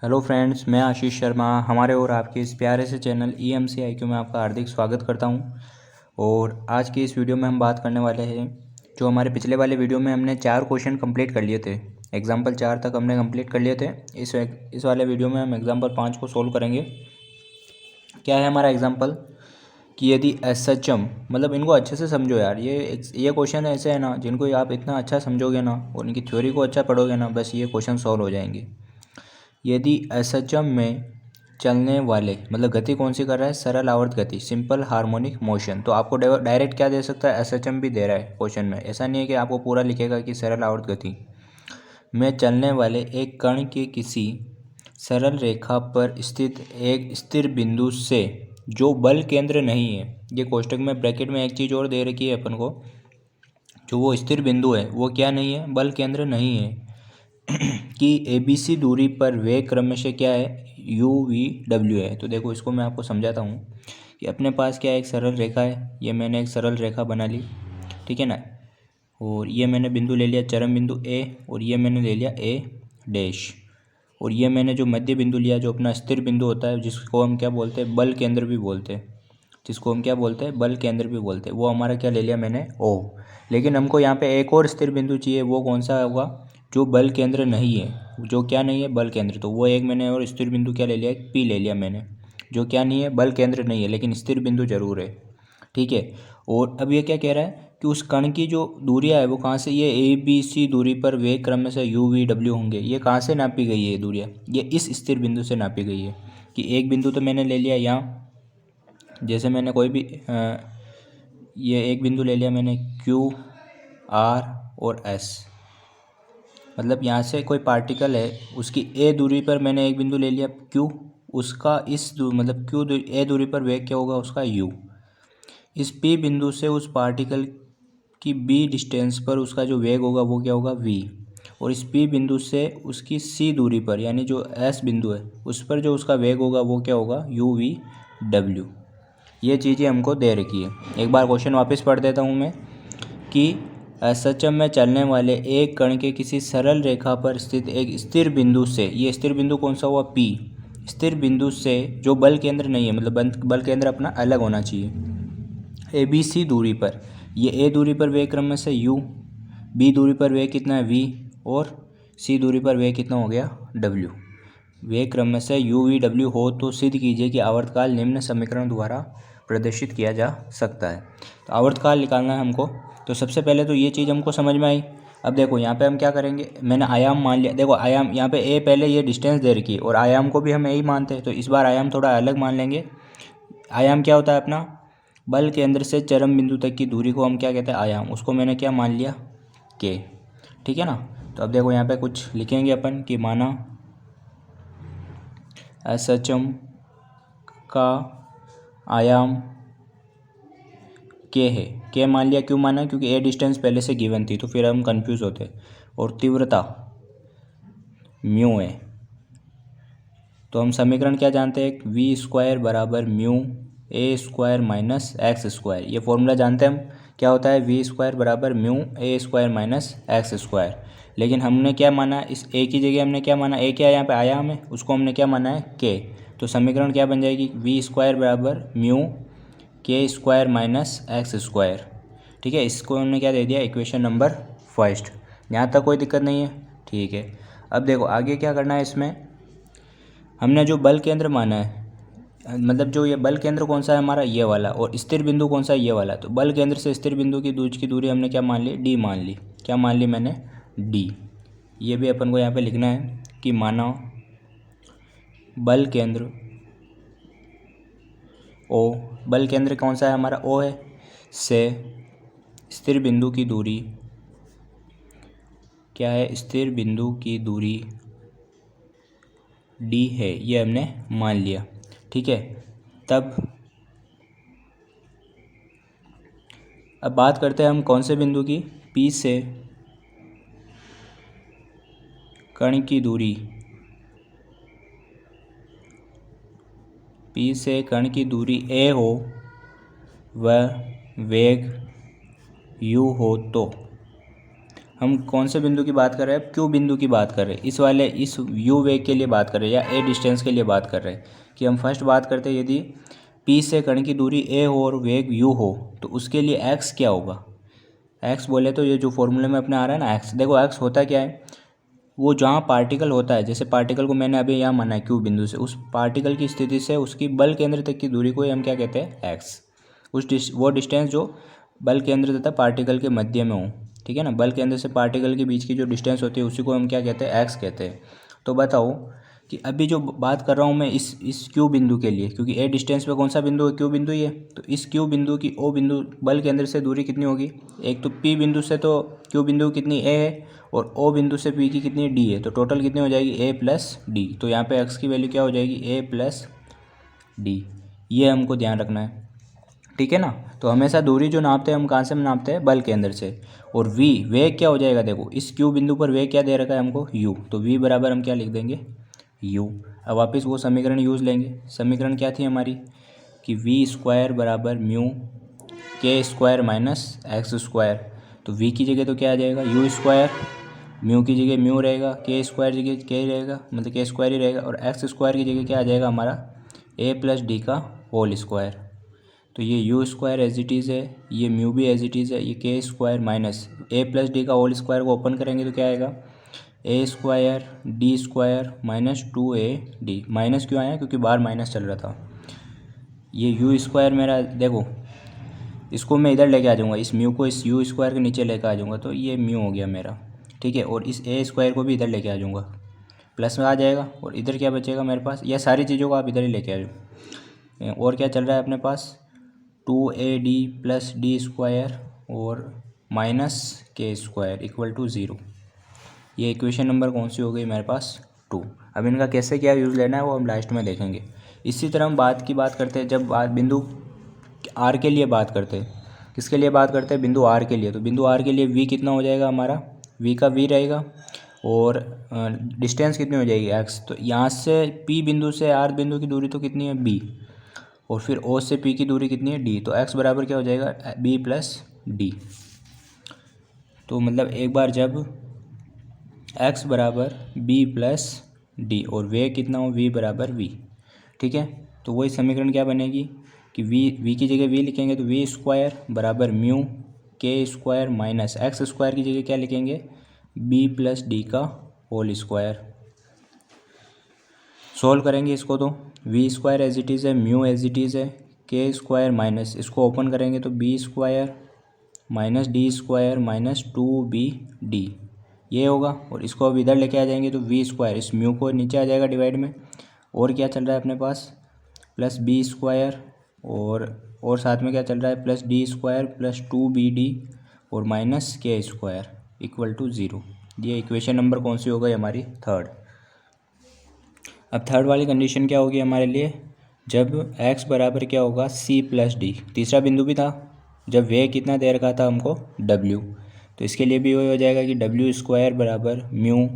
Hello friends, मैं आशीष शर्मा हमारे और आपके इस प्यारे से चैनल EMC IQ में आपका हार्दिक स्वागत करता हूं। और आज की इस वीडियो में हम बात करने वाले हैं, जो हमारे पिछले वाले वीडियो में हमने 4 क्वेश्चन कंप्लीट कर लिए थे। एग्जाम्पल 4 तक हमने कंप्लीट कर लिए थे। इस वाले वीडियो में हम एग्जाम्पल 5 को सोल्व करेंगे। क्या है हमारा एग्जाम्पल कि यदि SHM, मतलब इनको अच्छे से समझो यार, ये क्वेश्चन ऐसे है ना, जिनको आप इतना अच्छा समझोगे ना और इनकी थ्योरी को अच्छा पढ़ोगे ना, बस ये क्वेश्चन सॉल्व हो जाएंगे। यदि SHM में चलने वाले, मतलब गति कौन सी कर रहा है, सरल आवर्त गति, सिंपल हार्मोनिक मोशन। तो आपको डायरेक्ट क्या दे सकता है, SHM भी दे रहा है क्वेश्चन में। ऐसा नहीं है कि आपको पूरा लिखेगा कि सरल आवर्त गति में चलने वाले एक कण के किसी सरल रेखा पर स्थित एक स्थिर बिंदु से जो बल केंद्र नहीं है, ये कोष्टक में ब्रैकेट में एक चीज़ और दे रखी है अपन को, जो वो स्थिर बिंदु है वो क्या नहीं है, बल केंद्र नहीं है, कि ABC दूरी पर वेग क्रमशः क्या है, UVW है। तो देखो, इसको मैं आपको समझाता हूँ कि अपने पास क्या है, एक सरल रेखा है। ये मैंने एक सरल रेखा बना ली, ठीक है ना। और ये मैंने बिंदु ले लिया चरम बिंदु A, और ये मैंने ले लिया A डैश, और ये मैंने जो मध्य बिंदु लिया, जो अपना स्थिर बिंदु होता है, जिसको हम क्या बोलते हैं, बल केंद्र भी बोलते हैं, जिसको हम क्या बोलते हैं, बल केंद्र भी बोलते हैं, वो हमारा क्या ले लिया मैंने, O। लेकिन हमको यहाँ पे एक और स्थिर बिंदु चाहिए, वो कौन सा होगा, जो बल केंद्र नहीं है, जो क्या नहीं है, बल केंद्र। तो वो एक मैंने और स्थिर बिंदु क्या ले लिया, एक P ले लिया मैंने, जो क्या नहीं है, बल केंद्र नहीं है, लेकिन स्थिर बिंदु जरूर है, ठीक है। और अब ये क्या कह रहा है कि उस कण की जो दूरियां है वो कहाँ से, ये ABC दूरी पर वेग क्रम से UVW होंगे। ये कहाँ से नापी गई है ये दूरियां, ये इस स्थिर बिंदु से नापी गई है। कि एक बिंदु तो मैंने ले लिया यहाँ, जैसे मैंने कोई भी ये एक बिंदु ले लिया मैंने Q, R और S, मतलब यहाँ से कोई पार्टिकल है, उसकी A दूरी पर मैंने एक बिंदु ले लिया Q, उसका मतलब A दूरी पर वेग क्या होगा उसका U। इस P बिंदु से उस पार्टिकल की B डिस्टेंस पर उसका जो वेग होगा वो क्या होगा, V। और इस P बिंदु से उसकी C दूरी पर, यानी जो S बिंदु है, उस पर जो उसका वेग होगा वो क्या होगा, UVW। ये चीज़ें हमको दे रखी है। एक बार क्वेश्चन वापस पढ़ देता हूँ मैं, कि SHM में चलने वाले एक कण के किसी सरल रेखा पर स्थित एक स्थिर बिंदु से, ये स्थिर बिंदु कौन सा हुआ, P, स्थिर बिंदु से जो बल केंद्र नहीं है, मतलब बल केंद्र अपना अलग होना चाहिए, ABC दूरी पर, ये A दूरी पर वेग क्रम से U, B दूरी पर वेग कितना है V, और C दूरी पर वेग कितना हो गया W। वेग क्रम से UVW हो तो सिद्ध कीजिए कि आवर्तकाल निम्न समीकरण द्वारा प्रदर्शित किया जा सकता है। तो आवर्तकाल निकालना है हमको। तो सबसे पहले तो ये चीज़ हमको समझ में आई। अब देखो यहाँ पे हम क्या करेंगे, मैंने आयाम मान लिया। देखो आयाम यहाँ पे A पहले ये डिस्टेंस दे रखी है, और आयाम को भी हम यही मानते हैं, तो इस बार आयाम थोड़ा अलग मान लेंगे। आयाम क्या होता है अपना, बल केंद्र से चरम बिंदु तक की दूरी को हम क्या कहते हैं, आयाम। उसको मैंने क्या मान लिया, K, ठीक है ना। तो अब देखो यहाँ पे कुछ लिखेंगे अपन कि माना SHM का आयाम K है। K मान लिया, क्यों माना, क्योंकि A डिस्टेंस पहले से गिवन थी, तो फिर हम कंफ्यूज होते। और तीव्रता म्यू है। तो हम समीकरण क्या जानते हैं, V² बराबर म्यू A² माइनस x²। ये फॉर्मूला जानते हैं हम, क्या होता है, V² बराबर म्यू A² माइनस x²। लेकिन हमने क्या माना, इस A की जगह हमने क्या माना, A क्या है यहाँ पे, आयाम है, उसको हमने क्या माना है, K। तो समीकरण क्या बन जाएगी, V² बराबर म्यू K² माइनस x², ठीक है। इसको हमने क्या दे दिया, इक्वेशन नंबर फर्स्ट। यहाँ तक कोई दिक्कत नहीं है, ठीक है। अब देखो आगे क्या करना है, इसमें हमने जो बल केंद्र माना है, मतलब जो ये बल केंद्र कौन सा है हमारा, ये वाला, और स्थिर बिंदु कौन सा है, ये वाला। तो बल केंद्र से स्थिर बिंदु की दूरी हमने क्या मान ली, D मान ली। क्या मान ली मैंने, D। ये भी अपन को यहाँ पे लिखना है कि माना बल केंद्र O, बल केंद्र कौन सा है हमारा, O है, से स्थिर बिंदु की दूरी क्या है, स्थिर बिंदु की दूरी D है, ये हमने मान लिया, ठीक है। तब अब बात करते हैं हम कौन से बिंदु की, P से कण की दूरी, P से कण की दूरी A हो व वेग U हो, तो हम कौन से बिंदु की बात कर रहे हैं, क्यू बिंदु की बात कर रहे हैं, इस यू वेग के लिए बात कर रहे हैं या ए डिस्टेंस के लिए बात कर रहे हैं। कि हम फर्स्ट बात करते हैं, यदि पी से कण की दूरी ए हो और वेग यू हो तो उसके लिए एक्स क्या होगा। एक्स बोले तो ये जो फॉर्मूले में अपने आ रहा है ना एक्स, देखो एक्स होता क्या है, वो जहाँ पार्टिकल होता है, जैसे पार्टिकल को मैंने अभी यहाँ माना है क्यू बिंदु से, उस पार्टिकल की स्थिति से उसकी बल केंद्र तक की दूरी को हम क्या कहते हैं, एक्स। वो डिस्टेंस जो बल केंद्र तथा पार्टिकल के मध्य में हो, ठीक है ना, बल केंद्र से पार्टिकल के बीच की जो डिस्टेंस होती है उसी को हम क्या कहते हैं, एक्स कहते हैं। तो बताओ कि अभी जो बात कर रहा हूँ मैं इस क्यू बिंदु के लिए, क्योंकि ए डिस्टेंस पे कौन सा बिंदु है, क्यू बिंदु ही है, तो इस क्यू बिंदु की ओ बिंदु बल केंद्र से दूरी कितनी होगी। एक तो पी बिंदु से तो क्यू बिंदु कितनी ए है और ओ बिंदु से पी की कितनी डी है, तो टोटल कितनी हो जाएगी, ए प्लस डी। तो यहाँ पे एक्स की वैल्यू क्या हो जाएगी, ए प्लस डी। ये हमको ध्यान रखना है, ठीक है ना। तो हमेशा दूरी जो नापते हैं हम कहाँ से नापते हैं, बल केंद्र से। और वी वेग क्या हो जाएगा, देखो इस क्यू बिंदु पर वेग क्या दे रखा है हमको, यू, तो वी बराबर हम क्या लिख देंगे, यू। अब वापस वो समीकरण यूज़ लेंगे। समीकरण क्या थी हमारी कि वी स्क्वायर बराबर mu K square minus X square. तो वी की जगह तो क्या आ जाएगा, यू स्क्वायर, म्यू की जगह म्यू रहेगा, के स्क्वायर जगह के रहेगा, मतलब के स्क्वायर ही रहेगा, और एक्स स्क्वायर की जगह क्या आ जाएगा हमारा, ए प्लस डी का होल स्क्वायर। तो ये U square as it is है, ये म्यू भी एज इट इज़ है, ये के square minus A plus D का होल स्क्वायर को ओपन करेंगे तो क्या आएगा, A square D square minus 2ab। Minus क्यों आया, क्योंकि बाहर माइनस चल रहा था। ये यू स्क्वायर मेरा, देखो इसको मैं इधर लेके आ जाऊँगा, इस म्यू को इस यू स्क्वायर के नीचे लेके आ जाऊँगा, तो ये म्यू हो गया मेरा, ठीक है। और इस ए स्क्वायर को भी इधर लेके आ जाऊँगा, प्लस में आ जाएगा, और इधर क्या बचेगा मेरे पास, यह सारी चीज़ों को आप इधर ही लेके आ जाओ। और क्या चल रहा है अपने पास, 2ad प्लस डी स्क्वायर और minus K square equal to 0। ये इक्वेशन नंबर कौन सी हो गई मेरे पास, 2। अब इनका कैसे क्या यूज़ लेना है वो हम लास्ट में देखेंगे। इसी तरह हम बात करते हैं, जब बिंदु आर के लिए बात करते हैं, किसके लिए बात करते हैं, बिंदु आर के लिए। तो बिंदु आर के लिए वी कितना हो जाएगा हमारा, वी का वी रहेगा, और डिस्टेंस कितनी हो जाएगी, एक्स। तो यहाँ से पी बिंदु से आर बिंदु की दूरी तो कितनी है, बी, और फिर ओ से पी की दूरी कितनी है, डी। तो एक्स बराबर क्या हो जाएगा, बी प्लस डी। तो मतलब एक बार जब एक्स बराबर बी प्लस डी और वे कितना हो, वी बराबर वी, ठीक है। तो वही समीकरण क्या बनेगी कि वी की जगह वी लिखेंगे तो वी स्क्वायर बराबर mu K square minus X square की जगह क्या लिखेंगे, बी प्लस डी का होल स्क्वायर। सोल्व करेंगे इसको तो V square as it is है, म्यू एज इट इज़ है, के स्क्वायर माइनस इसको ओपन करेंगे तो B square minus D square minus 2bd ये होगा। और इसको अब इधर लेके आ जाएंगे तो वी स्क्वायर, इस म्यू को नीचे आ जाएगा डिवाइड में, और क्या चल रहा है अपने पास, प्लस बी स्क्वायर, और साथ में क्या चल रहा है, plus D square plus 2bd और minus K square equal to 0। ये इक्वेशन नंबर कौन सी हो गई हमारी, थर्ड। अब थर्ड वाली कंडीशन क्या होगी हमारे लिए, जब x बराबर क्या होगा, c प्लस डी। तीसरा बिंदु भी था, जब वे कितना दे रखा था हमको, w। तो इसके लिए भी वही हो जाएगा कि w स्क्वायर बराबर म्यू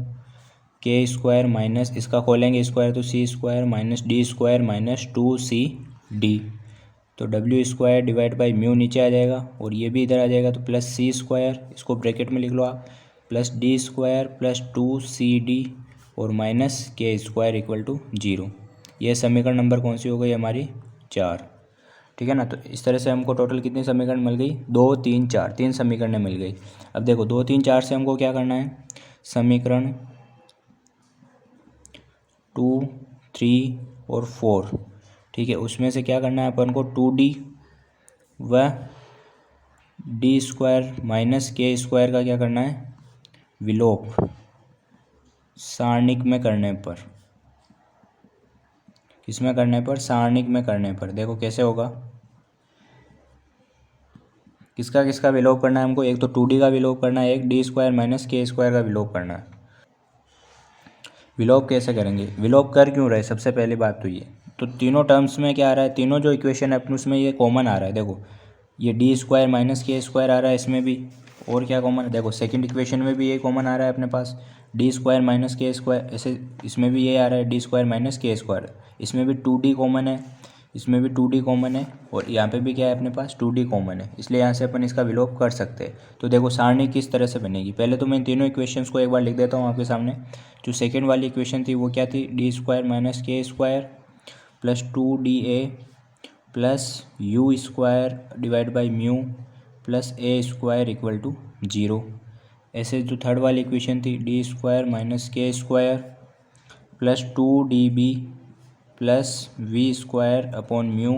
के स्क्वायर माइनस इसका खोलेंगे स्क्वायर तो c square minus D square minus 2cd। तो w square divide by mu नीचे आ जाएगा, और ये भी इधर आ जाएगा तो प्लस c स्क्वायर, इसको ब्रैकेट में लिख लो आप, plus D square plus 2cd और minus K square equal to 0। यह समीकरण नंबर कौन सी हो गई हमारी, 4, ठीक है ना। तो इस तरह से हमको टोटल कितनी समीकरण मिल गई, 2 3 4, 3 समीकरणें मिल गई। अब देखो 2 3 4 से हमको क्या करना है, समीकरण 2 3 और 4, ठीक है, उसमें से क्या करना है अपन को, 2d व D square minus K square का क्या करना है, विलोप सारणिक में करने पर, किसमें करने पर, सारणिक में करने पर। देखो कैसे होगा, किसका किसका विलोप करना है हमको, एक तो 2d का विलोप करना है, एक D square minus K square का विलोप करना है। विलोप कैसे करेंगे, विलोप कर क्यों रहे, सबसे पहली बात तो ये, तो तीनों टर्म्स में क्या आ रहा है, तीनों जो इक्वेशन है अपने उसमें ये कॉमन आ रहा है। देखो ये D square minus K square आ रहा है इसमें भी, और क्या कॉमन है, देखो सेकंड इक्वेशन में भी ये कॉमन आ रहा है अपने पास, D square minus K square, ऐसे इसमें भी ये आ रहा है D square minus K square, इसमें भी 2d कॉमन है, इसमें भी 2D कॉमन है और यहाँ पे भी क्या है अपने पास 2D कॉमन है, इसलिए यहाँ से अपन इसका विलोप कर सकते हैं। तो देखो सारणी किस तरह से बनेगी, पहले तो मैं तीनों इक्वेशंस को एक बार लिख देता हूँ आपके सामने। जो सेकेंड वाली इक्वेशन थी वो क्या थी, D square minus K square plus 2DA plus U square divide by mu plus A square equal to 0। ऐसे जो थर्ड वाली इक्वेशन थी, D square minus K square plus 2DB plus V square upon mu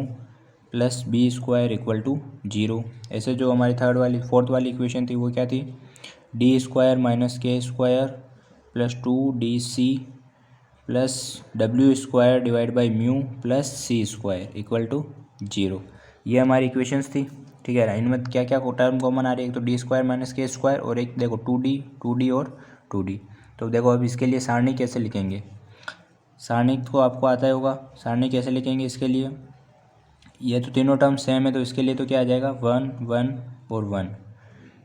plus B square equal to 0। ऐसे जो हमारी fourth वाली equation थी वो क्या थी, D square minus K square plus 2DC plus W square divide by mu plus C square equal to 0। ये हमारी इक्वेशंस थी, ठीक है। इनमें क्या क्या टर्म कॉमन आ रही है, एक तो D square minus K square और एक देखो 2D और 2D। तो देखो अब इसके लिए सारणी कैसे लिखेंगे, सारणी को आपको आता ही होगा, सारणी कैसे लिखेंगे इसके लिए। ये तो तीनों टर्म सेम है तो इसके लिए तो क्या आ जाएगा 1 1 और 1,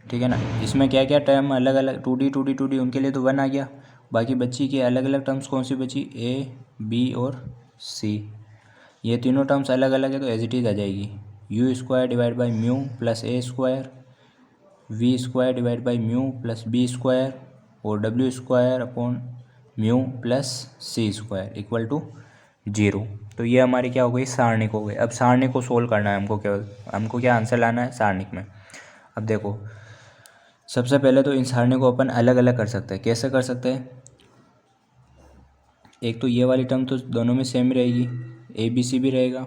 ठीक है ना। इसमें क्या क्या टर्म अलग अलग 2D उनके लिए तो 1 आ गया, बाकी बच्ची की अलग अलग टर्म्स कौन सी बची, A B और C। ये तीनों टर्म्स अलग अलग है तो एज इट इज़ आ जाएगी U square divide by mu plus A square V square divide by mu plus B square और W square upon mu plus C square equal to 0। तो ये हमारी क्या हो गई, सारणिक हो गई। अब सारणिक को सोल्व करना है हमको, केवल हमको क्या आंसर लाना है सारणिक में। अब देखो सबसे पहले तो इन सारणी को अपन अलग अलग कर सकते हैं। कैसे कर सकते हैं, एक तो ये वाली टर्म तो दोनों में सेम रहेगी, ABC भी रहेगा।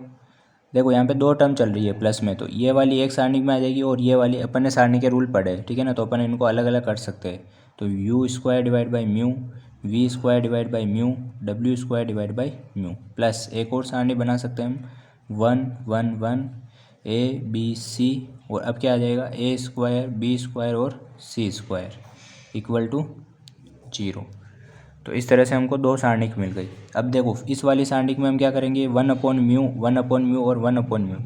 देखो यहाँ पे दो टर्म चल रही है प्लस में, तो ये वाली एक सारणी में आ जाएगी और ये वाली अपन ने सारणी के रूल पढ़े, ठीक है ना, तो अपन इनको अलग अलग कर सकते हैं। तो U square divide by mu V square divide by mu W square divide by mu plus एक और सारणी बना सकते हैं हम 1 1 1 ABC और अब क्या आ जाएगा A स्क्वायर B स्क्वायर और C स्क्वायर इक्वल टू 0। तो इस तरह से हमको दो सारणिक मिल गई। अब देखो इस वाली सारणिक में हम क्या करेंगे, 1 अपॉन म्यू और 1 अपॉन म्यू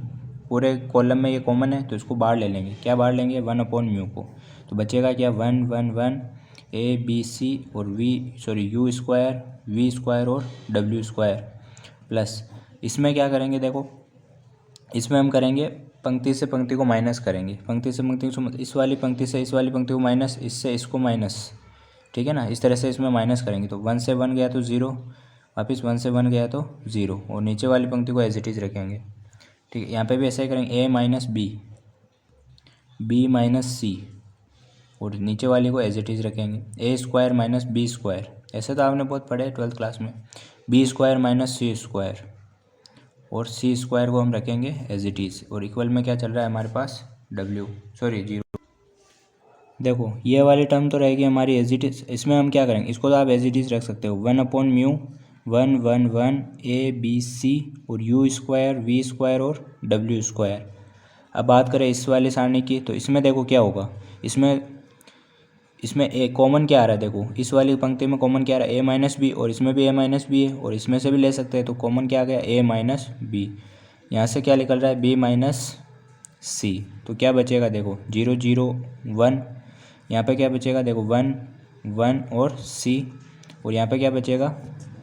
पूरे कॉलम में ये कॉमन है तो इसको बाहर ले लेंगे। क्या बाहर लेंगे, 1 अपॉन म्यू को, तो बचेगा क्या 1 1 1 ABC और यू स्क्वायर वी स्क्वायर और डब्ल्यू स्क्वायर प्लस इसमें क्या करेंगे, देखो इसमें हम करेंगे पंक्ति से पंक्ति को माइनस करेंगे, पंक्ति से पंक्ति को इस वाली पंक्ति से इस वाली पंक्ति को माइनस, इससे इसको माइनस, ठीक है ना। इस तरह से इसमें माइनस करेंगे तो 1 से 1 गया तो 0, वापस 1 से 1 गया तो 0 और नीचे वाली पंक्ति को एज इट इज़ रखेंगे, ठीक है। यहाँ पे भी ऐसा ही करेंगे A minus B minus C और नीचे वाली को एज इट इज़ रखेंगे A square minus B square, ऐसे तो आपने बहुत पढ़े 12th क्लास में, B square minus C square और C स्क्वायर को हम रखेंगे एज इट इज़ और इक्वल में क्या चल रहा है हमारे पास 0। देखो ये वाली टर्म तो रहेगी हमारी एज इट इज़, इसमें हम क्या करेंगे, इसको तो आप एज इट इज़ रख सकते हो 1 अपॉन म्यू 1 1 1 ABC और यू स्क्वायर वी स्क्वायर और डब्ल्यू स्क्वायर। अब बात करें इस वाले सारणी की, तो इसमें देखो क्या होगा, इसमें ए कॉमन क्या आ रहा है, देखो इस वाली पंक्ति में कॉमन क्या आ रहा है A माइनस बी और इसमें भी A माइनस बी है और इसमें से भी ले सकते हैं, तो कॉमन क्या आ गया A माइनस बी। यहाँ से क्या निकल रहा है B माइनस C, तो क्या बचेगा देखो 0 0 1, यहाँ पे क्या बचेगा देखो 1 1 और C और यहाँ पे क्या बचेगा,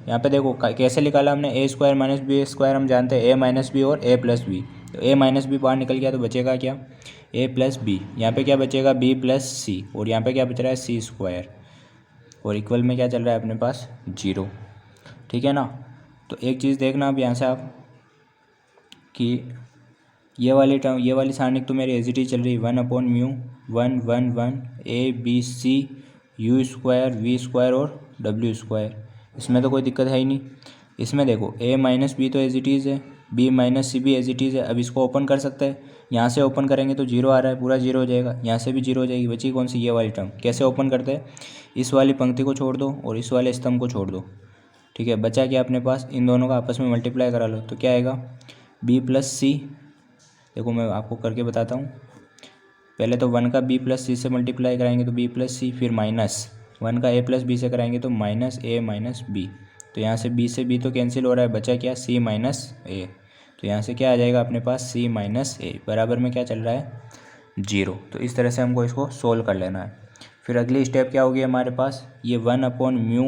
यहाँ पे देखो कैसे निकाला हमने A square minus B square, हम जानते हैं A माइनस बी और A प्लस बी, तो A माइनस बी बाहर निकल गया तो बचेगा क्या A प्लस बी, यहाँ पे क्या बचेगा B प्लस C और यहाँ पे क्या बच रहा है C स्क्वायर और इक्वल में क्या चल रहा है अपने पास 0, ठीक है ना। तो एक चीज़ देखना अब यहाँ से आप कि ये वाली सारणिक तो मेरी एज इट इज़ चल रही है 1 upon mu 1 1 1 ABC U square V square और डब्ल्यू स्क्वायर, इसमें तो कोई दिक्कत है ही नहीं। इसमें देखो A माइनस बी तो एज इट इज़ है, B माइनस सी भी एज इट इज़ है। अब इसको ओपन कर सकते हैं, यहाँ से ओपन करेंगे तो 0 आ रहा है, पूरा 0 हो जाएगा, यहाँ से भी 0 हो जाएगी, बची कौन सी ये वाली टर्म। कैसे ओपन करते हैं, इस वाली पंक्ति को छोड़ दो और इस वाले स्तंभ को छोड़ दो, ठीक है। बचा क्या अपने पास, इन दोनों का आपस में मल्टीप्लाई करा लो तो क्या आएगा B प्लस सी। देखो मैं आपको करके बताता हूँ, पहले तो 1 का B प्लस सी से मल्टीप्लाई कराएंगे तो B प्लस सी, फिर माइनस 1 का A प्लस बी से कराएंगे तो माइनस A माइनस बी, तो यहाँ से B से B तो कैंसिल हो रहा है, बचा क्या C माइनस A, तो यहाँ से क्या आ जाएगा अपने पास C माइनस A बराबर में क्या चल रहा है 0। तो इस तरह से हमको इसको सोल्व कर लेना है। फिर अगली स्टेप क्या होगी हमारे पास, ये 1 upon mu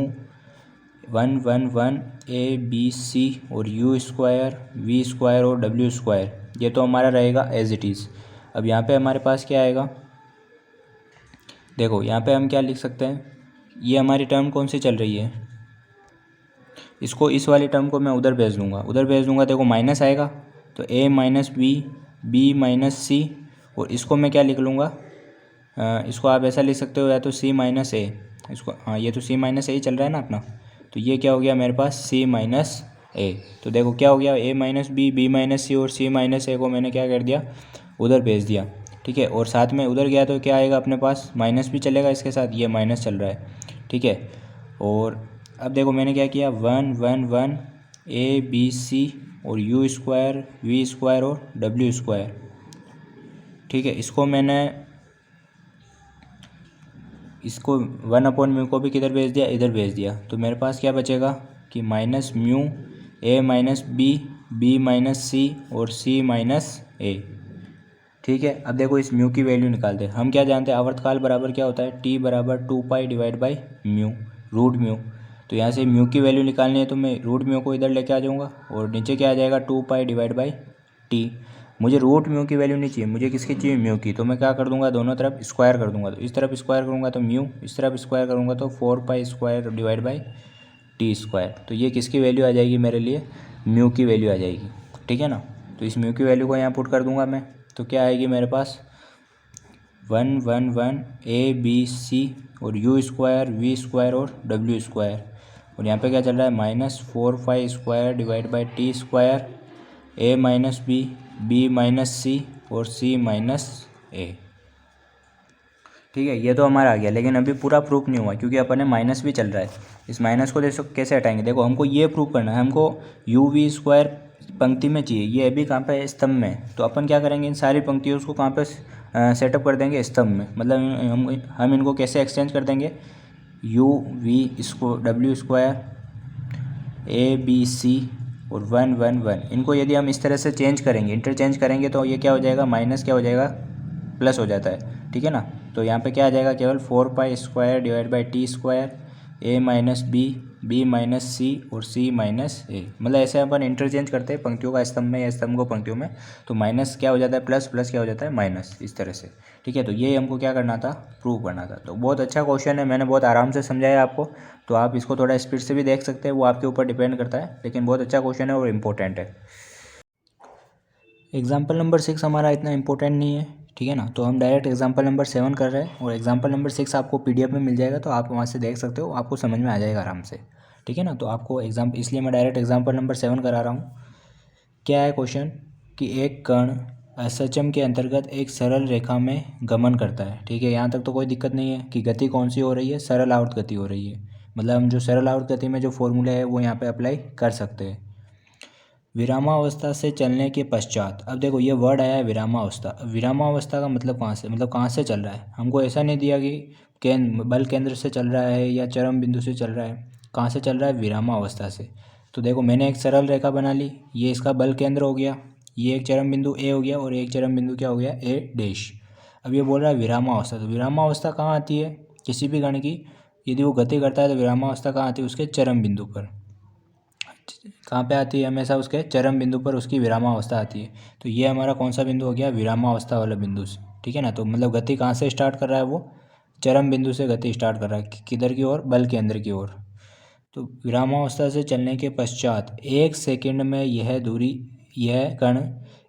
1 A B C और यू स्क्वायर वी स्क्वायर और डब्ल्यू स्क्वायर, ये तो हमारा रहेगा एज इट इज़। अब यहाँ पे हमारे पास क्या आएगा, देखो यहाँ पे हम क्या लिख सकते हैं, ये हमारी टर्म कौन सी चल रही है, इसको इस वाली टर्म को मैं उधर भेज दूँगा, देखो माइनस आएगा तो a minus B minus C, और इसको मैं क्या लिख लूँगा, इसको आप ऐसा लिख सकते हो या तो c माइनस ए, इसको हाँ ये तो c माइनस ए ही चल रहा है ना अपना, तो ये क्या हो गया मेरे पास c माइनस ए। तो देखो क्या हो गया, a minus B minus C और c माइनस ए को मैंने क्या कर दिया, उधर भेज दिया, ठीक है। और साथ में उधर गया तो क्या आएगा अपने पास, माइनस भी चलेगा इसके साथ, ये माइनस चल रहा है, ठीक है। और अब देखो मैंने क्या किया, 1 ए बी सी और यू स्क्वायर वी स्क्वायर और डब्ल्यू स्क्वायर, ठीक है। इसको 1/म्यू को भी किधर भेज दिया, इधर भेज दिया, तो मेरे पास क्या बचेगा कि minus mu A minus B minus C और सी माइनस ए, ठीक है। अब देखो इस म्यू की वैल्यू निकालते हैं, हम क्या जानते हैं आवर्तकाल बराबर क्या होता है, टी बराबर 2 pi divide by mu root mu. तो यहाँ से म्यू की वैल्यू निकालनी है तो मैं रूट म्यू को इधर लेके आ जाऊँगा और नीचे क्या आ जाएगा 2 पाई डिवाइड बाई टी। मुझे रूट म्यू की वैल्यू नहीं चाहिए, मुझे किसकी चाहिए, म्यू की, तो मैं क्या कर दूंगा, दोनों तरफ स्क्वायर कर दूंगा। तो इस तरफ स्क्वायर करूँगा तो म्यू, इस तरफ स्क्वायर करूँगा तो 4 pi square divide by T square. तो ये किसकी वैल्यू आ जाएगी मेरे लिए, म्यू की वैल्यू आ जाएगी, ठीक है ना। तो इस म्यू की वैल्यू को यहाँ पुट कर दूंगा मैं, तो क्या आएगी मेरे पास 1 ए बी सी और यू स्क्वायर वी स्क्वायर और डब्ल्यू स्क्वायर, और यहाँ पे क्या चल रहा है -4 pi square divide by T square, A minus B minus C और सी माइनस ए, ठीक है। ये तो हमारा आ गया, लेकिन अभी पूरा प्रूफ नहीं हुआ क्योंकि अपन ने माइनस भी चल रहा है। इस माइनस को देखो कैसे हटाएंगे, देखो हमको ये प्रूफ करना है, हमको यू वी स्क्वायर पंक्ति में चाहिए, ये अभी कहाँ पे है, स्तंभ में। तो अपन क्या करेंगे, इन सारी पंक्तियों को कहाँ पे सेटअप कर देंगे, स्तंभ में। मतलब हम इनको कैसे एक्सचेंज कर देंगे, यू वी इसको W square A B C और 1 इनको यदि हम इस तरह से चेंज करेंगे, इंटरचेंज करेंगे, तो ये क्या हो जाएगा, माइनस क्या हो जाएगा, प्लस हो जाता है, ठीक है ना। तो यहाँ पे क्या आ जाएगा, केवल 4 pi square divide by T square, A minus B minus C और सी माइनस ए। मतलब ऐसे अपन इंटरचेंज करते हैं पंक्तियों का स्तंभ में या स्तंभ को पंक्तियों में, तो माइनस क्या हो जाता है, प्लस प्लस क्या हो जाता है, माइनस, इस तरह से, ठीक है। तो ये हमको क्या करना था, प्रूव करना था। तो बहुत अच्छा क्वेश्चन है, मैंने बहुत आराम से समझाया आपको, तो आप इसको थोड़ा स्पीड से भी देख सकते हैं, वो आपके ऊपर डिपेंड करता है, लेकिन बहुत अच्छा क्वेश्चन है और इम्पोर्टेंट है। एग्जाम्पल नंबर 6 हमारा इतना इंपॉर्टेंट नहीं है, ठीक है ना। तो हम डायरेक्ट एग्जाम्पल नंबर 7 कर रहे हैं, और एग्जाम्पल नंबर 6 आपको PDF में मिल जाएगा, तो आप वहाँ से देख सकते हो, आपको समझ में आ जाएगा आराम से, ठीक है ना। तो आपको इसलिए मैं डायरेक्ट एग्जाम्पल नंबर 7 करा रहा हूँ। क्या है क्वेश्चन कि एक कण असचम के अंतर्गत एक सरल रेखा में गमन करता है, ठीक है। यहाँ तक तो कोई दिक्कत नहीं है कि गति कौन सी हो रही है, सरल आवर्त गति हो रही है। मतलब हम जो सरल आवर्त गति में जो फॉर्मूला है वो यहाँ पे अप्लाई कर सकते हैं। विरामावस्था से चलने के पश्चात, अब देखो ये वर्ड आया है विरामावस्था। विरामावस्था का मतलब कहाँ से, मतलब कहाँ से चल रहा है, हमको ऐसा नहीं दिया कि बल केंद्र से चल रहा है या चरम बिंदु से चल रहा है, कहाँ से चल रहा है, विरामावस्था से। तो देखो मैंने एक सरल रेखा बना ली, ये इसका बल केंद्र हो गया, ये एक चरम बिंदु ए हो गया और एक चरम बिंदु क्या हो गया, ए डैश। अब ये बोल रहा है विरामावस्था, तो विरामावस्था कहाँ आती है किसी भी कण की, यदि वो गति करता है तो विरामावस्था कहाँ आती है, उसके चरम बिंदु पर। कहाँ पे आती है, हमेशा उसके चरम बिंदु पर उसकी विरामावस्था आती है। तो ये हमारा कौन सा बिंदु हो गया, विरामावस्था वाला बिंदु, ठीक है ना। तो मतलब गति कहाँ से स्टार्ट कर रहा है, वो चरम बिंदु से गति स्टार्ट कर रहा है, किधर की ओर, बल केंद्र की ओर। तो विरामावस्था से चलने के पश्चात 1 सेकंड में यह कण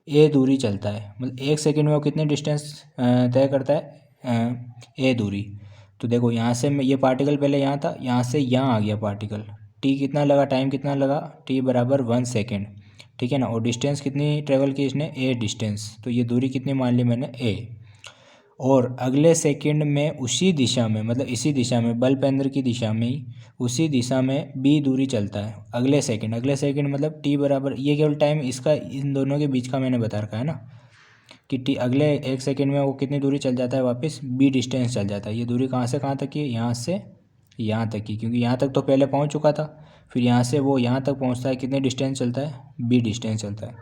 ए दूरी चलता है। मतलब 1 सेकंड में वो कितनी डिस्टेंस तय करता है, ए दूरी। तो देखो यहाँ से मैं ये पार्टिकल पहले यहाँ था, यहाँ से यहाँ आ गया पार्टिकल, टी कितना लगा, टाइम कितना लगा, टी बराबर 1 सेकेंड, ठीक है ना। और डिस्टेंस कितनी ट्रेवल की इसने, ए डिस्टेंस। तो ये दूरी कितनी मान ली मैंने, ए। और अगले सेकंड में उसी दिशा में, मतलब इसी दिशा में, बल केंद्र की दिशा में ही, उसी दिशा में बी दूरी चलता है अगले सेकंड मतलब टी बराबर, ये केवल टाइम इसका इन दोनों के बीच का मैंने बता रखा है ना, कि टी अगले 1 सेकंड में वो कितनी दूरी चल जाता है, वापस बी डिस्टेंस चल जाता है। ये दूरी कहाँ से कहाँ तक की है, यहाँ से यहाँ तक की, क्योंकि यहाँ तक तो पहले पहुँच चुका था, फिर यहाँ से वो यहाँ तक पहुँचता है, कितने डिस्टेंस चलता है, बी डिस्टेंस चलता है।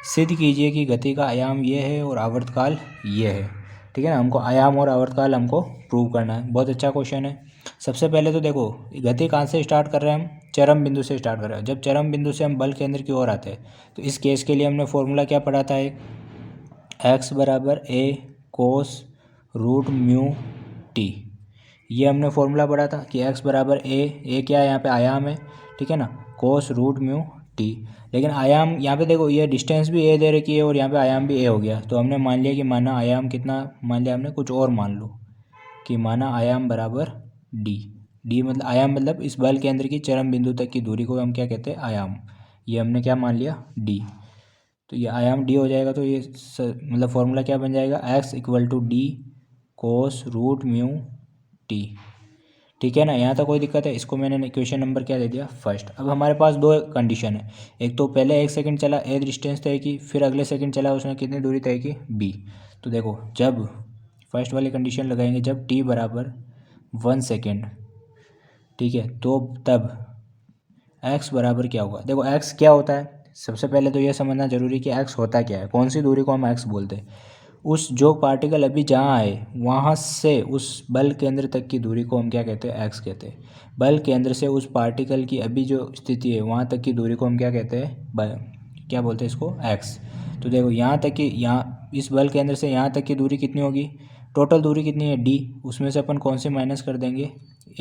सिद्ध कीजिए कि गति का आयाम ये है और आवर्तकाल ये है, ठीक है ना। हमको आयाम और आवर्तकाल हमको प्रूव करना है। बहुत अच्छा क्वेश्चन है। सबसे पहले तो देखो गति कहाँ से स्टार्ट कर रहे हैं हम, चरम बिंदु से स्टार्ट करें। जब चरम बिंदु से हम बल केंद्र की ओर आते हैं तो इस केस के लिए हमने फॉर्मूला क्या पढ़ा था, एक x बराबर a cos root mu T. ये हमने फॉर्मूला पढ़ा था कि x बराबर a क्या है, यहाँ पे आयाम है, ठीक है ना, कोस रूट म्यू टी। लेकिन आयाम यहाँ पे देखो, ये डिस्टेंस भी a दे रखी है और यहाँ पे आयाम भी a हो गया। तो हमने मान लिया कि माना आयाम कितना मान लिया हमने, कुछ और मान लो कि माना आयाम बराबर d मतलब आयाम मतलब इस बल केंद्र की चरम बिंदु तक की दूरी को हम क्या कहते हैं, आयाम। ये हमने क्या मान लिया, d। तो ये आयाम d हो जाएगा। तो ये मतलब फॉर्मूला क्या बन जाएगा, x equal to d cos root mu T. ठीक है ना, यहाँ तक कोई दिक्कत है? इसको मैंने इक्वेशन नंबर क्या दे दिया, फर्स्ट। अब हमारे पास दो कंडीशन है, एक तो पहले 1 सेकंड चला ए डिस्टेंस तय की, फिर अगले सेकंड चला उसने कितनी दूरी तय की, b। तो देखो जब फर्स्ट वाली कंडीशन लगाएंगे जब t बराबर 1 सेकेंड, ठीक है, तो तब x बराबर क्या होगा। देखो x क्या होता है, सबसे पहले तो यह समझना जरूरी कि x होता क्या है, कौन सी दूरी को हम x बोलते हैं। उस जो पार्टिकल अभी जहाँ आए वहाँ से उस बल केंद्र तक की दूरी को हम क्या कहते हैं, x कहते हैं। बल केंद्र से उस पार्टिकल की अभी जो स्थिति है वहाँ तक की दूरी को हम क्या कहते हैं, क्या बोलते हैं इसको, x। तो देखो यहाँ तक की, यहाँ इस बल केंद्र से यहाँ तक की दूरी कितनी होगी, टोटल दूरी कितनी है d, उसमें से अपन कौन से माइनस कर देंगे,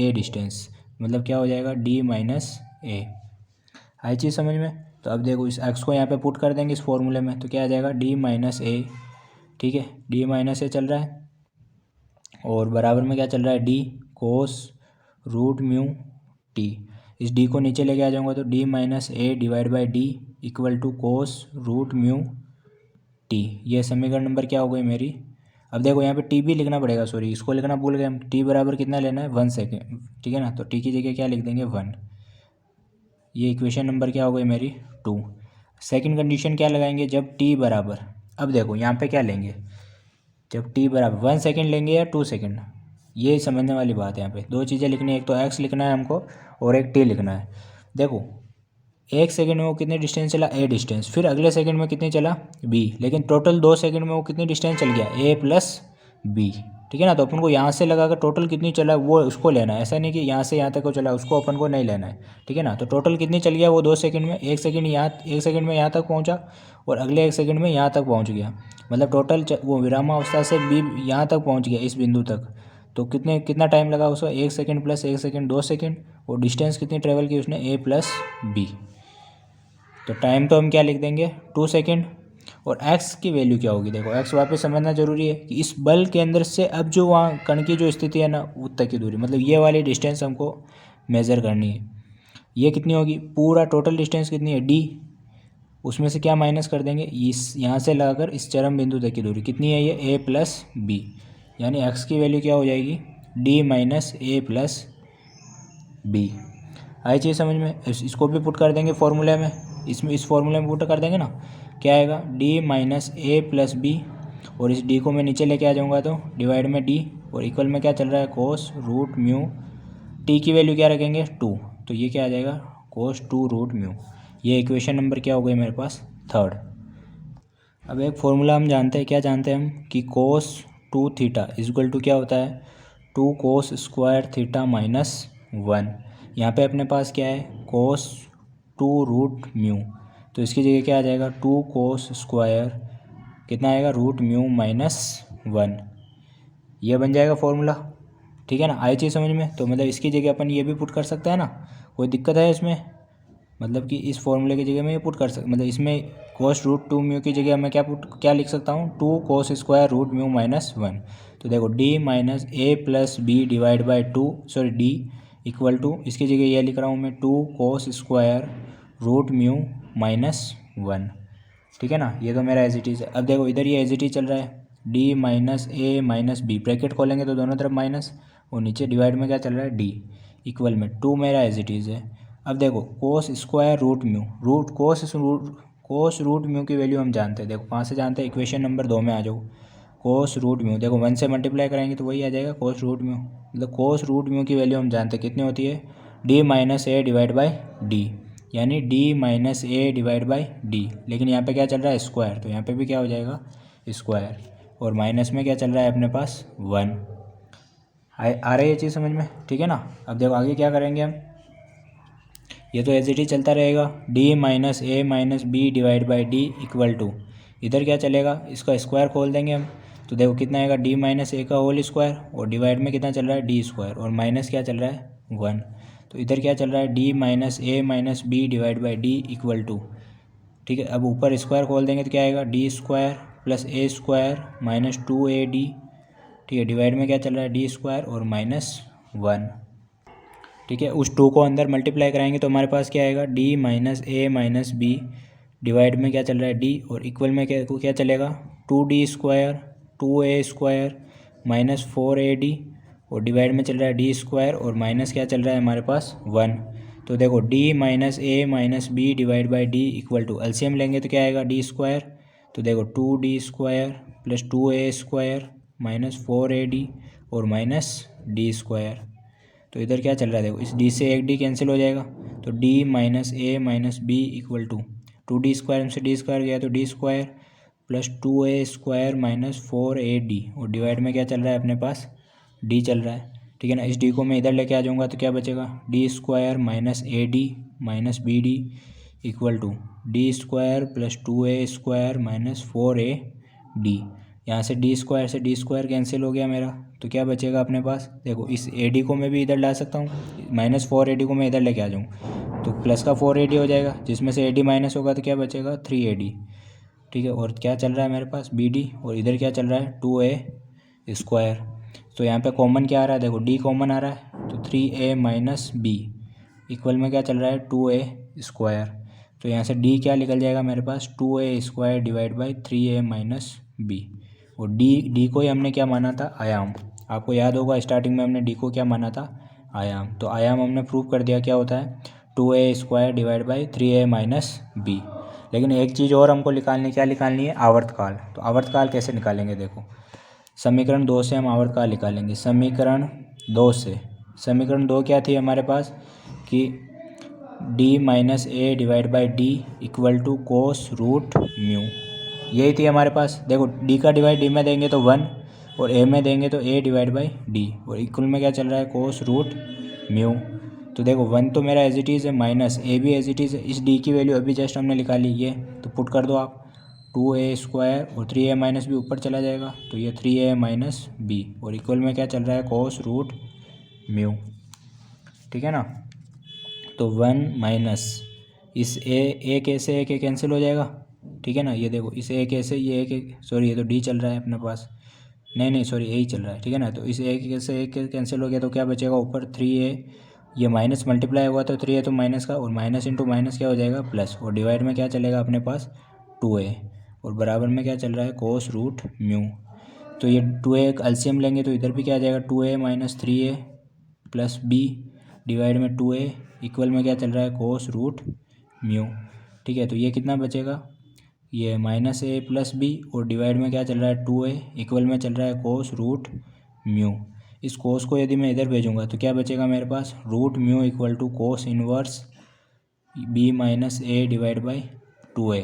a डिस्टेंस, मतलब क्या हो जाएगा d माइनस a। आई चीज़ समझ में। तो अब देखो इस x को यहाँ पे पुट कर देंगे इस फॉर्मूले में, तो क्या आ जाएगा d माइनस a, ठीक है, d माइनस a चल रहा है और बराबर में क्या चल रहा है, d cos root mu T. इस d को नीचे लेके आ जाऊंगा तो d minus a divide by d equal to cos root mu T. ये समीकरण नंबर क्या हो गई मेरी। अब देखो यहाँ पे t भी लिखना पड़ेगा, सॉरी इसको लिखना भूल गए हम। t बराबर कितना लेना है, 1 सेकेंड, ठीक है ना, तो t की जगह क्या लिख देंगे, 1। ये इक्वेशन नंबर क्या हो गई मेरी, 2। सेकंड कंडीशन क्या लगाएंगे, जब t बराबर, अब देखो यहाँ पे क्या लेंगे, जब t बराबर 1 सेकेंड लेंगे या 2 सेकेंड, ये समझने वाली बात है। यहाँ पे दो चीज़ें लिखनी है, एक तो x लिखना है हमको और एक t लिखना है। देखो 1 सेकेंड में वो कितने डिस्टेंस चला, a डिस्टेंस, फिर अगले सेकेंड में कितने चला, b, लेकिन टोटल 2 सेकेंड में वो कितनी डिस्टेंस चल गया, a प्लस b, ठीक है ना। तो अपन को यहाँ से लगाकर टोटल कितनी चला वो उसको लेना है, ऐसा नहीं कि यहाँ से यहाँ तक को चला उसको अपन को नहीं लेना है, ठीक है ना। तो टोटल कितनी चल गया वो 2 सेकंड में, 1 सेकंड यहाँ, 1 सेकंड में यहाँ तक पहुँचा और अगले 1 सेकंड में यहाँ तक पहुँच गया, मतलब टोटल वो विरामावस्था से बी यहाँ तक पहुँच गया इस बिंदु तक। तो कितना टाइम लगा उसको, 1 सेकंड प्लस 1 सेकंड 2 सेकंड, और डिस्टेंस कितनी ट्रेवल की उसने, a प्लस बी। तो टाइम तो हम क्या लिख देंगे, 2 सेकंड। और x की वैल्यू क्या होगी, देखो x वापस समझना जरूरी है कि इस बल केंद्र से अब जो वहाँ कण की जो स्थिति है ना उस तक की दूरी, मतलब ये वाली डिस्टेंस हमको मेज़र करनी है। ये कितनी होगी, पूरा टोटल डिस्टेंस कितनी है, d, उसमें से क्या माइनस कर देंगे, इस यहाँ से लगाकर इस चरम बिंदु तक की दूरी कितनी है, ये a प्लस बी, यानी x की वैल्यू क्या हो जाएगी, d minus a plus B. आई चीज़ समझ में। इसको भी पुट कर देंगे फॉर्मूले में, इसमें इस फॉर्मूले में पुट कर देंगे ना, क्या आएगा, d minus a plus B, और इस d को मैं नीचे लेके आ जाऊँगा तो डिवाइड में d, और इक्वल में क्या चल रहा है, कोस रूट म्यू, t की वैल्यू क्या रखेंगे, 2, तो ये क्या आ जाएगा, कोस 2 रूट म्यू। ये इक्वेशन नंबर क्या हो गई मेरे पास, 3rd। अब एक फॉर्मूला हम जानते हैं, क्या जानते हैं हम, कि कोस 2 थीटा इक्वल टू क्या होता है, 2 कोस स्क्वायर थीटा माइनस 1। यहाँ पे अपने पास क्या है, कोस 2 रूट म्यू, तो इसकी जगह क्या आ जाएगा, 2 कोस स्क्वायर कितना आएगा, रूट म्यू माइनस 1। ये बन जाएगा फॉर्मूला, ठीक है ना। आई चीज़ समझ में। तो मतलब इसकी जगह अपन ये भी पुट कर सकते हैं ना, कोई दिक्कत है इसमें, मतलब कि इस फॉर्मूले की जगह मैं ये पुट कर सकता, मतलब इसमें कोस रूट 2 म्यू की जगह मैं क्या लिख सकता हूँ, 2 cos square root mu minus 1। तो देखो d minus a plus B divide by 2, sorry d equal to, इसकी जगह ये लिख रहा हूँ मैं, 2 cos square root mu minus 1, ठीक है ना। ये तो मेरा एज इट इज़ है। अब देखो इधर ये एज इट इज़ चल रहा है, d minus a minus B, bracket खोलेंगे तो दोनों तरफ माइनस, और नीचे डिवाइड में क्या चल रहा है, d इक्वल में 2 मेरा एज इट इज़ है। अब देखो कोस स्क्वायर रूट म्यू, कोस रूट म्यू की वैल्यू हम जानते हैं, देखो कहाँ से जानते हैं, इक्वेशन नंबर 2 में आ जाओ। कोस रूट म्यू देखो 1 से मल्टीप्लाई करेंगे तो वही आ जाएगा कोस रूट म्यू, मतलब कोस रूट म्यू की वैल्यू हम जानते हैं कितनी होती है, d minus a divide by D, यानी d minus a divide by D. लेकिन यहाँ पे क्या चल रहा है, स्क्वायर, तो यहाँ पे भी क्या हो जाएगा, स्क्वायर, और माइनस में क्या चल रहा है अपने पास, 1। आ रही है चीज़ समझ में, ठीक है ना। अब देखो आगे क्या करेंगे हम, ये तो एज इट इज चलता रहेगा। D minus A minus B divide by D equal to, इधर क्या चलेगा, इसका स्क्वायर खोल देंगे हम, तो देखो कितना आएगा, डी माइनस ए का होल स्क्वायर, और डिवाइड में कितना चल रहा है, डी स्क्वायर, और माइनस क्या चल रहा है, 1। तो इधर क्या चल रहा है, D minus A minus B divide by D equal to, ठीक है। अब ऊपर स्क्वायर खोल देंगे तो क्या आएगा, D square plus A square minus 2AD, ठीक है। डिवाइड में क्या चल रहा है, डी स्क्वायर और -1, ठीक है। उस 2 को अंदर मल्टीप्लाई कराएंगे तो हमारे पास क्या आएगा, D minus A minus B, divide में क्या चल रहा है, डी, और इक्वल में क्या चलेगा, 2D square 2A square minus 4AD, और डिवाइड में चल रहा है डी स्क्वायर और माइनस क्या चल रहा है हमारे पास 1। तो देखो D minus A minus B divide by D equal to, LCM लेंगे तो क्या आएगा, डी स्क्वायर, तो देखो 2D square plus 2A square minus 4AD और माइनस डी स्क्वायर। तो इधर क्या चल रहा है, देखो इस डी से एक डी कैंसिल हो जाएगा, तो D minus A minus B equal to 2D square से डी स्क्वायर गया तो D square plus 2A square minus 4AD, और डिवाइड में क्या चल रहा है अपने पास, डी चल रहा है, ठीक है ना। इस डी को मैं इधर लेके आ जाऊँगा तो क्या बचेगा, D square minus AD minus BD equal to D square plus 2A square minus 4AD। यहाँ से डी स्क्वायर कैंसिल हो गया मेरा, तो क्या बचेगा अपने पास, देखो इस AD को मैं भी इधर ला सकता हूँ, माइनस 4AD को मैं इधर लेके आ जाऊँ तो प्लस का 4AD हो जाएगा, जिसमें से AD माइनस होगा तो क्या बचेगा, 3AD, ठीक है। और क्या चल रहा है मेरे पास, BD, और इधर क्या चल रहा है, 2A स्क्वायर। तो यहाँ पे कॉमन क्या आ रहा है, देखो डी कॉमन आ रहा है, तो 3A माइनस बी इक्वल में क्या चल रहा है, 2A स्क्वायर। तो यहाँ से डी क्या निकल जाएगा मेरे पास, 2A square divide by 3A minus B, और डी को ही हमने क्या माना था, आयाम। आपको याद होगा स्टार्टिंग में हमने डी को क्या माना था, आयाम। तो आयाम हमने प्रूव कर दिया, क्या होता है, 2A square divide by 3A minus B. लेकिन एक चीज़ और हमको निकालनी है, आवर्तकाल। तो आवर्तकाल कैसे निकालेंगे, देखो समीकरण 2 से हम आवर्तकाल निकालेंगे। समीकरण 2 क्या थी हमारे पास, कि D minus A divide by D equal to cos root mu, यही थी हमारे पास। देखो डी का डिवाइड डी में देंगे तो 1, और ए में देंगे तो ए डिवाइड बाई डी, और इक्वल में क्या चल रहा है, कोस रूट म्यू। तो देखो 1 तो मेरा एज इट इज़ है, माइनस ए भी एज इट इज़ है, इस डी की वैल्यू अभी जस्ट हमने निकाली ये, तो पुट कर दो आप, 2A स्क्वायर और 3A माइनस बी ऊपर चला जाएगा, तो ये 3A माइनस बी, और इक्वल में क्या चल रहा है, कोस रूट म्यू, ठीक है ना। तो 1 माइनस इस ए कैसे ए कैंसिल हो जाएगा, ठीक है ना। ये देखो इस ए कैसे, ये सॉरी ये तो डी चल रहा है अपने पास, नहीं सॉरी ए ही चल रहा है, ठीक है ना। तो इस ए कैसे ए कैंसिल हो गया, तो क्या बचेगा ऊपर 3A, ये माइनस मल्टीप्लाई हुआ तो 3A तो माइनस का, और माइनस इंटू माइनस क्या हो जाएगा, प्लस, और डिवाइड में क्या चलेगा अपने पास, 2A, और बराबर में क्या चल रहा है, कोस रूट म्यू। तो ये 2A का एलसीएम लेंगे तो इधर भी क्या आ जाएगा, 2A minus 3A plus B divide में 2A इक्वल में क्या चल रहा है, कोस रूट म्यू, ठीक है। तो ये कितना बचेगा, ये माइनस ए प्लस बी, और डिवाइड में क्या चल रहा है, 2A इक्वल में चल रहा है कोस रूट म्यू। इस कोस को यदि मैं इधर भेजूँगा तो क्या बचेगा मेरे पास, root mu equal to cos inverse B minus A divide by 2A,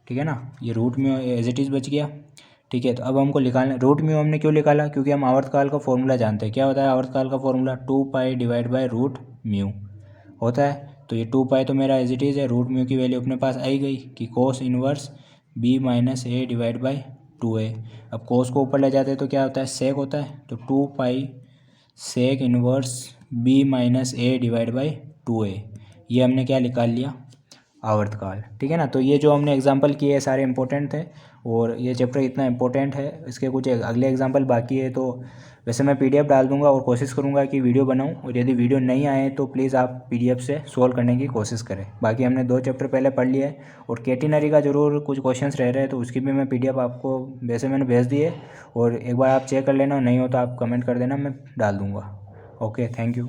ठीक है ना। ये root mu as it is बच गया, ठीक है। तो अब हमको निकालना, रूट म्यू हमने क्यों निकाला, क्योंकि हम आवर्तकाल का फॉर्मूला जानते हैं। क्या होता है आवर्तकाल का formula, 2 divide by root mu होता है। तो ये 2 तो मेरा एज इट इज़ है, रूट म्यू की वैल्यू अपने पास आई गई कि cos inverse B minus A divide by 2A। अब कोस को ऊपर ले जाते हैं तो क्या होता है, सेक होता है, तो 2 sec inverse B minus A divide by 2A, ये हमने क्या निकाल लिया, आवर्तकाल, ठीक है ना। तो ये जो हमने एग्जांपल किए सारे इंपॉर्टेंट थे, और ये चैप्टर इतना इंपॉर्टेंट है, इसके कुछ अगले एग्जांपल बाकी है। तो वैसे मैं PDF डाल दूंगा और कोशिश करूंगा कि वीडियो बनाऊं, और यदि वीडियो नहीं आए तो प्लीज़ आप PDF से सोल्व करने की कोशिश करें। बाकी हमने 2 चैप्टर पहले पढ़ लिए है, और कैटेनरी का ज़रूर कुछ क्वेश्चंस रह रहे हैं, तो उसकी भी मैं PDF आपको वैसे मैंने भेज दी है, और एक बार आप चेक कर लेना, नहीं हो तो आप कमेंट कर देना, मैं डाल दूँगा। Okay, thank you.